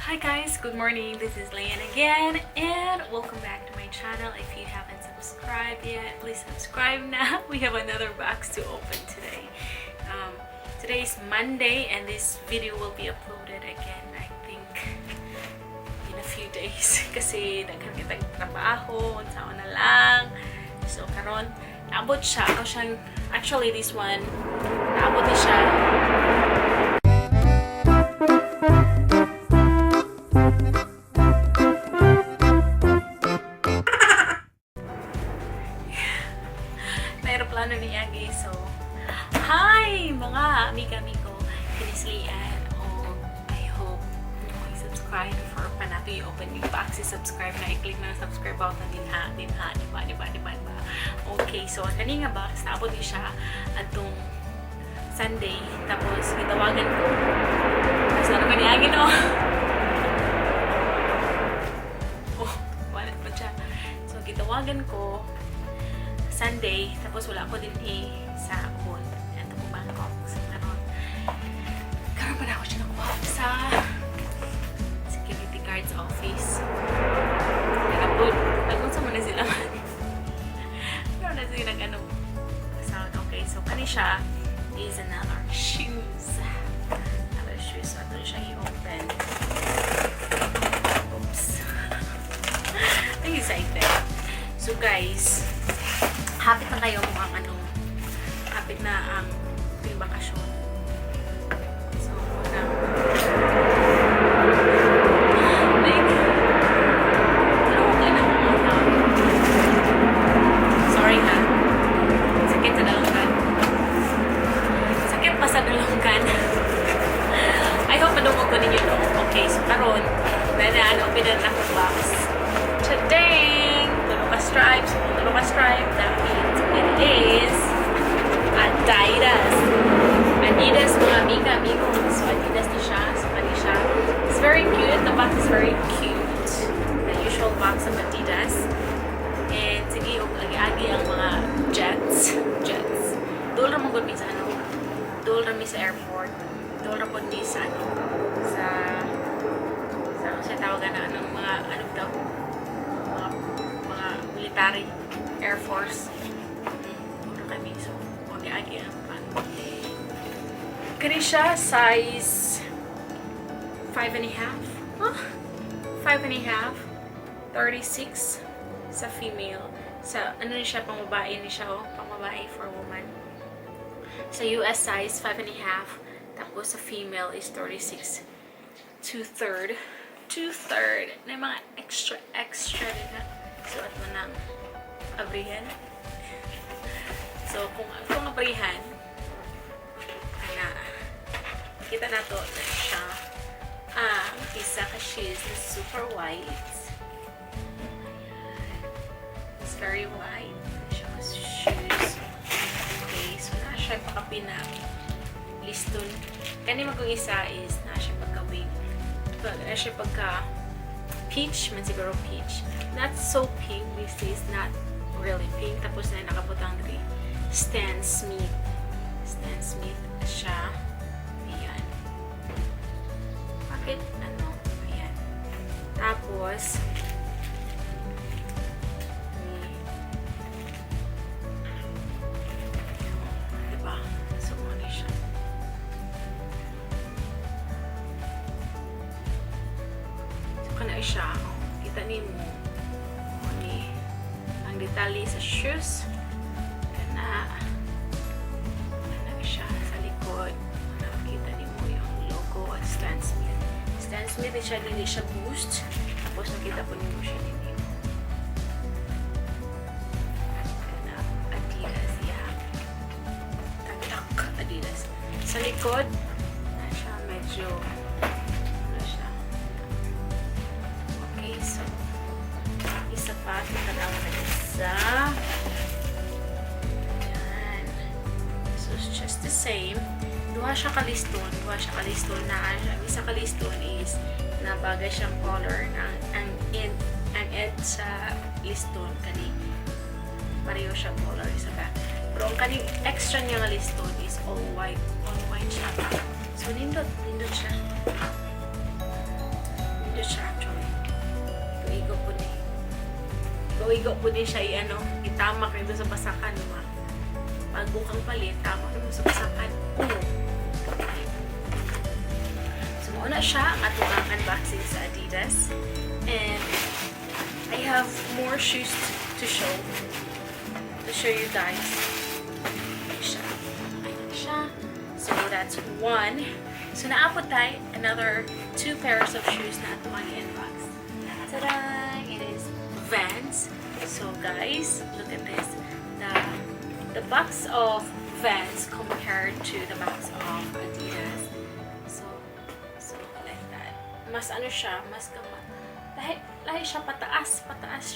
Hi guys, good morning. This is Leanne again and welcome back to my channel. If you haven't subscribed yet, please subscribe now. We have another box to open today. Today is Monday and this video will be uploaded again, I think, in a few days. Kasi daghan kitang trabaho, unsaon na lang. So karon, naabot siya. Ako siyang, actually this one, naabot ni siya. Plano ni Agi. So, hi mga amiga-amigo, kinislian. Oh, I hope you subscribe for panato i-open yung box. I-subscribe na, i-click na subscribe button din ha. Diba? Okay, so kani nga box, naabot ni siya atong Sunday. Tapos, gitawagan ko. Tapos, ano ka ni Agi, no? Oh, walat pa siya. So, gitawagan ko Sunday, tapos wala ko din sa akon. Ito po Bangkok. So, karon pa na ako siya nakuha sa security guard's office. Nag-upload. Nag-unsa mo na sila man. Pero na sila nag-ano. Sound okay. So, kani siya is another shoes. Another shoes. So, ito siya i-open. Oops. I'm excited. So, guys, hapit na kayo mukhang hapit na ang yung bakasyon. So, sorry ha. Sakit sa dalunggan. Sakit pa sa dalunggan. I hope madungog ko ninyo no. Okay, so karon open na akong box. Today, tulong ka stripe. That means it is Adidas. Adidas, mga amiga-amigo. So, Adidas na siya. So, kani siya. It's very cute. The box is very cute. The usual box of Adidas. And, sige, lagi-agi ang mga jets. Dool ramang gud mi sa Dool ramang sa airport. Dool ramang mi sa sa tawagan na mga daw? Mga military. Air Force. Muna kami. So, agi-agi ang pan. Kani siya, size 5.5. Huh? 5.5. 36 sa female. Sa, ano ni siya, pang babae ni siya, oh. Pang babae for woman. Sa US size, 5.5. Tapos sa female is 36. 2/3. Na mga extra din na. So, at mo nang abrihan. So, kung abrihan, kita na to na siya ang isa ka shoes na super white. It's very white. Siya shoes. Okay, so na siya pakapina liston. Kani magong isa is na siya pagka-wig. Na siya pagka peach, man siguro peach. Not so pink. This is not really pink. Tapos na nakaputang dito. Stan Smith siya. Ayan. Bakit? Ayan. Tapos, diba? So, ano siya? So, kana siya. Kita ni mo. Ang detalye sa shoes na siya sa likod. Nakikita niyo mo yung logo at Stan Smith. Stan Smith siya, hindi siya boost. Tapos nakita po niyo siya nini. Adidas, yeah. Tagtak, Adidas. Sa likod, na siya medyo okay, so isa pa, tanawa na isa. Ayan. So, it's just the same. Duha siya kaliston na ang isa kaliston is na bagay siyang color na ang edge sa liston kani pareho siya color isa ka. Pero ang kani extra niya nga liston is all white siya. So, nindot siya. Nindot siya actually. Igo po ni siya itama kayo sa basakan mo. Pag bukang palit, tama kayo sa basakan. So, mauna siya ang atong unboxing sa Adidas. And I have more shoes to show you guys. Ayan siya. So, that's one. So, naapot tayo another 2 pairs of shoes na atong i-unbox. Ta-da! It is VANS. So guys, look at this. The box of VANS compared to the box of Adidas. So like that. Mas siya, mas gamat. Lahi siya pataas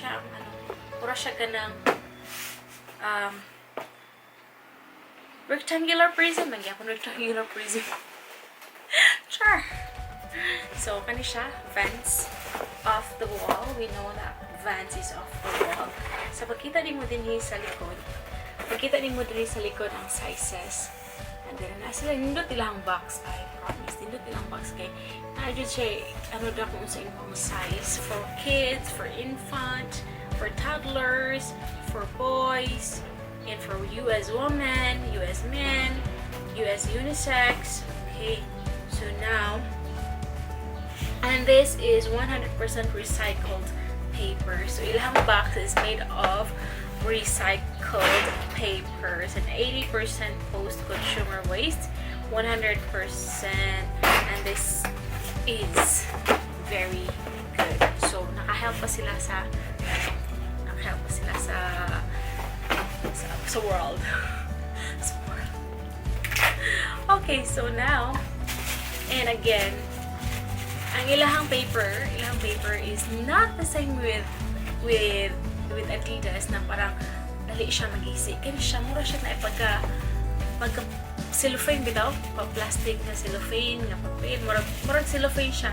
siya ang pura siya ganang rectangular prism. Nagyapon rectangular prism. Sure. So, kani siya, VANS off the wall. We know that VANS is off the wall. So, pagkita din mo din sa likod. Ang sizes. And then, nasa nindot nilang box. I promise. Nindot nilang box kay na-adjud siya, kung sa inyong size. For kids, for infant, for toddlers, for boys, and for you as woman, you as men, you as unisex. Okay. So, now, and this is 100% recycled paper. So, ilang box is made of recycled papers and 80% post-consumer waste, 100%, and this is very good. So, nakahelp pa sila sa world. Okay, so now, and again, ang ilahang paper is not the same with Adidas na parang dali siya mag-isi. Kaya siya, mura siya na pagka cellophane bitaw, pag-plastic na cellophane, nga papel, murag cellophane siya.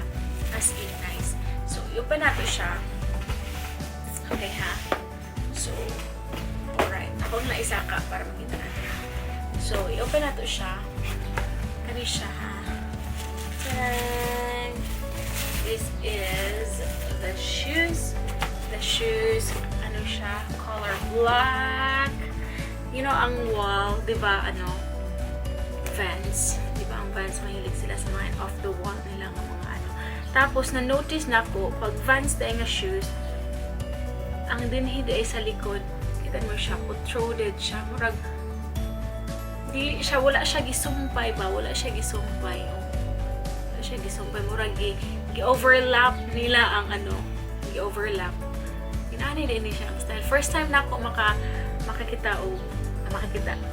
As in, nice. So, i-open natin siya. Okay, ha? So, alright. Ako na isa ka para makita natin. So, i-open natin siya. Kani siya, ha? Taran! This is the shoes. Ano siya? Color black. You know, ang wall, di ba, VANS. Di ba, ang VANS, mahilig sila sa mga off the wall nila ng mga Tapos, na-notice na ko, pag VANS tayo nga shoes, ang dinhid ay sa likod. Kita mo siya, protruded siya. Murag, wala siya gisumpay ba? Wala siya gisumpay. Murag, gi-overlap nila ang gi-overlap. Inaani din siya ang style. First time na ako makakita.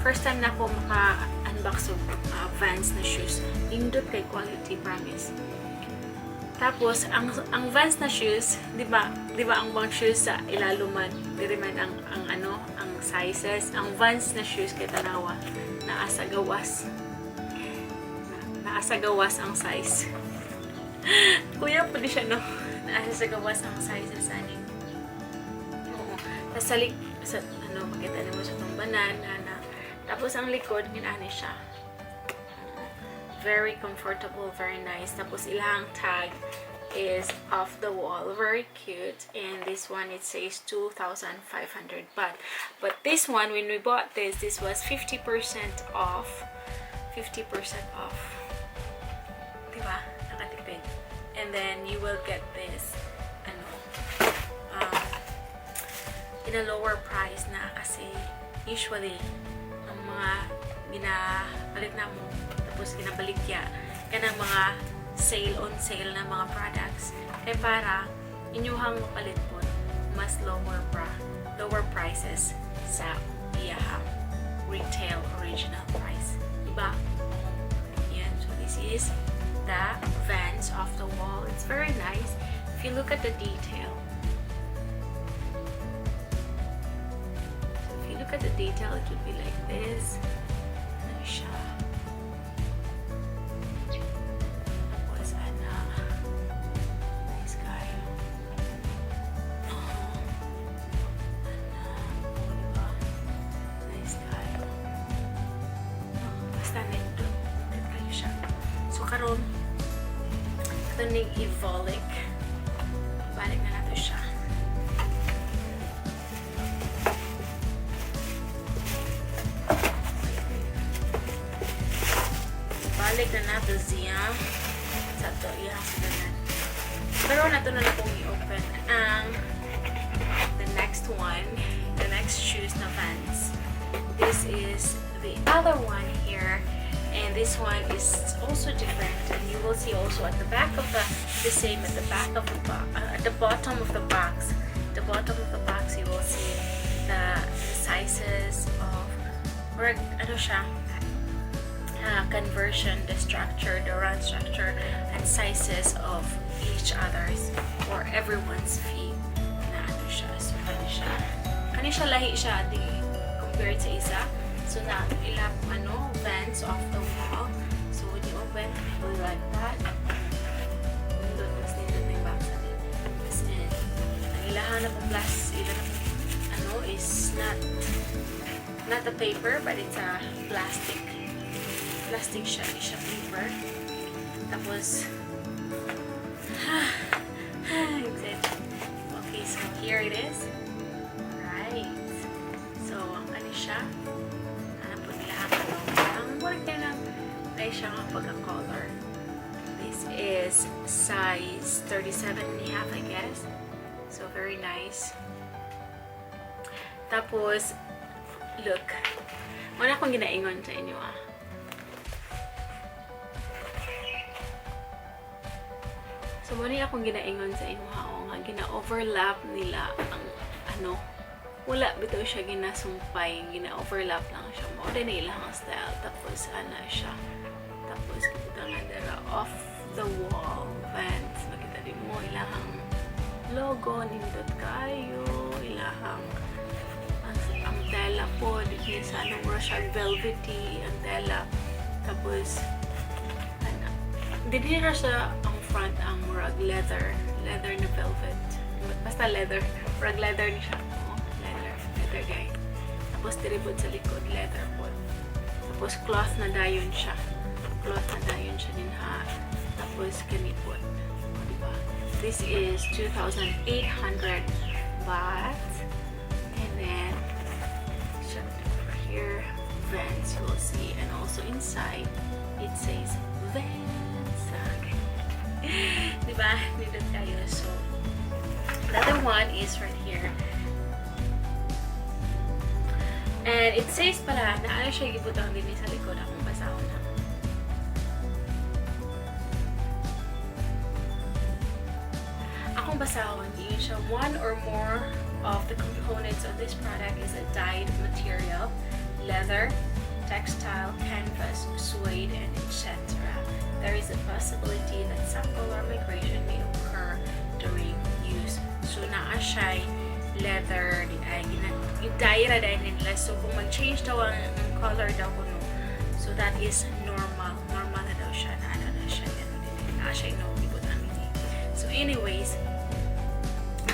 First time na ako maka-unbox of VANS na shoes. Indot kay quality, promise. Tapos, ang VANS na shoes, di ba ang bang shoes sa ilaluman, diri man ang sizes. Ang VANS na shoes kay tanawa, naasa gawas ang size. Kuya, pwede siya, no? Naasa gawas ang sizes, ani. Oo. Tapos, makita mo sa itong banana. Tapos, ang likod, ginani siya. Very comfortable, very nice. Tapos, ilang tag is off the wall. Very cute. And this one, it says 2,500 baht. But this one, when we bought this was 50% off. 50% off. Diba? Nakatipid. And then, you will get this in a lower price na kasi usually, ang mga ginapalit na mo tapos ginabalikya ka ng mga on sale na mga products kaya para inyuhang mapalit po mas lower prices sa iyahang retail original price, diba? Yan. So this is the VANS off the wall. It's very nice. If you look at the detail, it would be like this. Ano siya? Tapos, nice guy. Diba? Nice guy. Basta nito kayo siya. So, karon ito ning Evolic Adidas. Sa to, i-hasunan. Pero na ito na akong i-open ang the next one, the next shoes na Vans. This is the other one here, and this one is also different, and you will see also at the back of the same at the back of the at the bottom of the box. The bottom of the box you will see the sizes of, or ano siya, conversion, the structure, the round structure, and sizes of each other's or everyone's feet na ano siya. So kani siya lahi siya di compared sa isa. So na ilap Vans off the wall. So when you open, it will like that. Nindot mas nindot na yung box natin. Tapos ang ilahan na pong is not a paper, but it's a plastic siya, hindi siya paper. Tapos okay, so here it is. Right. So ano siya, ano po nila ang work na ay siya nga pagka-color. This is size 37.5, I guess. So very nice. Tapos look, wala akong ginaingon sa inyo So, muna akong ginaingon sa inyo nga gina-overlap nila ang wala bitaw siya ginasumpay, gina-overlap lang siya. Muna nila ang style. Tapos, siya. Tapos, kita nga dara off the wall Vans. Makita din mo, ilahang logo, nindot kayo, ilahang ang tela po, di sa Russian velvety, ang tela. Tapos, hindi na siya ang front ang rug leather na velvet. Basta leather. Rug leather ni siya. Leather guy. Tapos diribod sa likod, leather po. Tapos cloth na dayon siya. Din ha. Tapos ganipot. Diba? This is 2,800 baht. And then, over here, Vans, you will see. And also inside, it says Vans. Diba? Nindot kayo. So, the other one is right here. And it says pala na ano siya gibutang din sa likod. Akong basahon na. Akong basahon, yun siya. One or more of the components of this product is a dyed material, leather, textile, canvas, suede, and etc. There is a possibility that some color migration may occur during use. So, naa siya leather, i-dye ra dahil nila. So, kung mag-change daw ang color daw kuno, so that is normal. Normal na daw siya. Na siya. Naa siya inobibot ang hindi. So, anyways,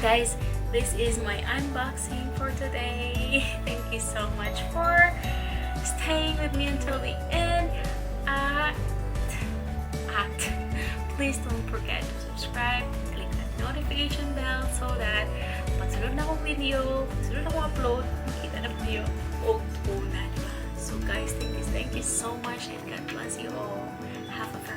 guys, this is my unboxing for today. Thank you so much for staying with me until the end. Please don't forget to subscribe, click that notification bell so that pag sunod na akong video, pag sunod na akong upload, makita na video o una, diba? So guys, thank you so much and God bless you all. Have a very